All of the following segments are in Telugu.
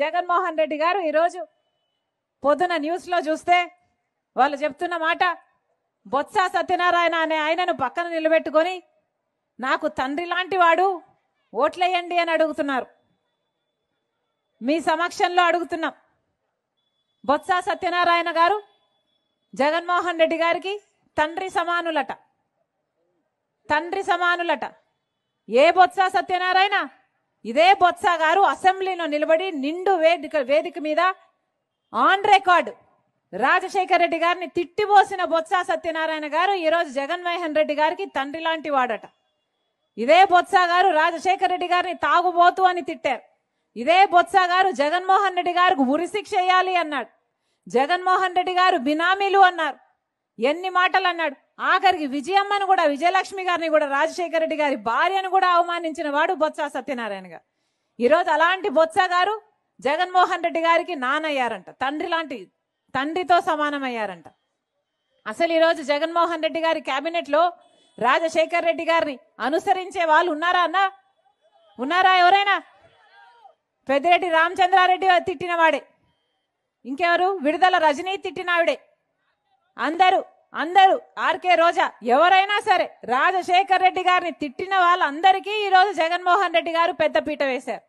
జగన్మోహన్ రెడ్డి గారు ఈరోజు పొద్దున న్యూస్ లో చూస్తే వాళ్ళు చెప్తున్న మాట, బొత్స సత్యనారాయణ అనే ఆయనను పక్కన నిలబెట్టుకొని నాకు తండ్రి లాంటి వాడు, ఓట్లేయండి అని అడుగుతున్నారు. మీ సమక్షంలో అడుగుతున్నాం. బొత్స సత్యనారాయణ గారు జగన్మోహన్ రెడ్డి గారికి తండ్రి సమానులట. తండ్రి సమానులట. ఏ బొత్స సత్యనారాయణ? ఇదే బొత్స గారు అసెంబ్లీలో నిలబడి నిండు వేదిక మీద ఆన్ రికార్డ్ రాజశేఖర రెడ్డి గారిని తిట్టిపోసిన బొత్స సత్యనారాయణ గారు ఈరోజు జగన్మోహన్ రెడ్డి గారికి తండ్రి లాంటి వాడట. ఇదే బొత్స గారు రాజశేఖర రెడ్డి గారిని తాగుబోతు అని తిట్టారు. ఇదే బొత్స గారు జగన్మోహన్ రెడ్డి గారికి ఉరిశిక్ష వేయాలి అన్నాడు. జగన్మోహన్ రెడ్డి గారు బినామీలు అన్నారు. ఎన్ని మాటలు అన్నాడు. ఆఖరికి విజయమ్మను కూడా, విజయలక్ష్మి గారిని కూడా, రాజశేఖర రెడ్డి గారి భార్యను కూడా అవమానించిన వాడు బొత్స సత్యనారాయణ గారు. ఈరోజు అలాంటి బొత్స గారు జగన్మోహన్ రెడ్డి గారికి నానయ్యారంట. తండ్రితో సమానమయ్యారంట. అసలు ఈరోజు జగన్మోహన్ రెడ్డి గారి కేబినెట్ లో రాజశేఖర రెడ్డి గారిని అనుసరించే వాళ్ళు ఉన్నారా అన్నా? ఉన్నారా ఎవరైనా? పెద్దిరెడ్డి రామచంద్రారెడ్డి తిట్టిన వాడే. ఇంకెవరు? విడుదల రజనీ తిట్టినావిడే. అందరూ ఆర్కే రోజా ఎవరైనా సరే రాజశేఖర రెడ్డి గారిని తిట్టిన వాళ్ళందరికీ ఈరోజు జగన్మోహన్ రెడ్డి గారు పెద్దపీట వేశారు.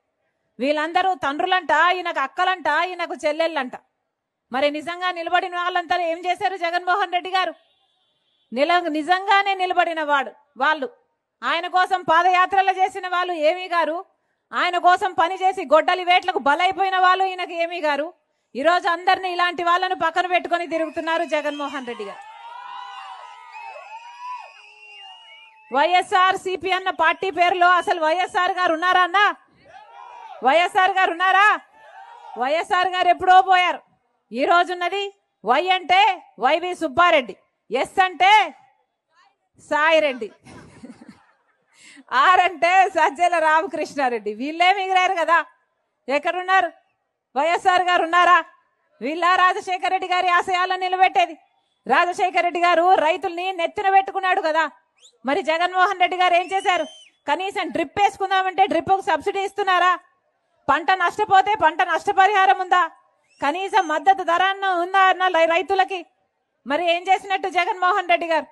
వీళ్ళందరూ తండ్రులంట, ఈయనకు అక్కలంట, ఈయనకు చెల్లెళ్ళంట. మరి నిజంగా నిలబడిన వాళ్ళంతా ఏం చేశారు? జగన్మోహన్ రెడ్డి గారు నిజంగానే నిలబడిన వాళ్ళు ఆయన కోసం పాదయాత్రలు చేసిన వాళ్ళు ఏమీ గారు, ఆయన కోసం పనిచేసి గొడ్డలి వేట్లకు బలైపోయిన వాళ్ళు ఈయనకు ఏమీ గారు. ఈరోజు అందరినీ ఇలాంటి వాళ్ళను పక్కన పెట్టుకొని తిరుగుతున్నారు జగన్మోహన్ రెడ్డి గారు. వైఎస్ఆర్ సిపి అన్న పార్టీ పేరులో అసలు వైఎస్ఆర్ గారు ఉన్నారా అన్నా? వైఎస్ఆర్ గారు ఉన్నారా? వైఎస్ఆర్ గారు ఎప్పుడో పోయారు. ఈ రోజున్నది వై అంటే వైవి సుబ్బారెడ్డి, ఎస్ అంటే సాయిరెడ్డి, ఆర్ అంటే సజ్జల రామకృష్ణారెడ్డి. వీళ్ళే మిగిలారు కదా. ఎక్కడున్నారు? వైఎస్ఆర్ గారు ఉన్నారా? వీళ్ళ రాజశేఖర రెడ్డి గారి ఆశయాలను నిలబెట్టేది. రాజశేఖర రెడ్డి గారు రైతుల్ని నెత్తిన పెట్టుకున్నాడు కదా. మరి జగన్మోహన్ రెడ్డి గారు ఏం చేశారు? కనీసం డ్రిప్ వేసుకుందామంటే డ్రిప్కు సబ్సిడీ ఇస్తున్నారా? పంట నష్టపోతే పంట నష్టపరిహారం ఉందా? కనీసం మద్దతు ధర ఉందా అన్న రైతులకి? మరి ఏం చేసినట్టు జగన్మోహన్ రెడ్డి గారు?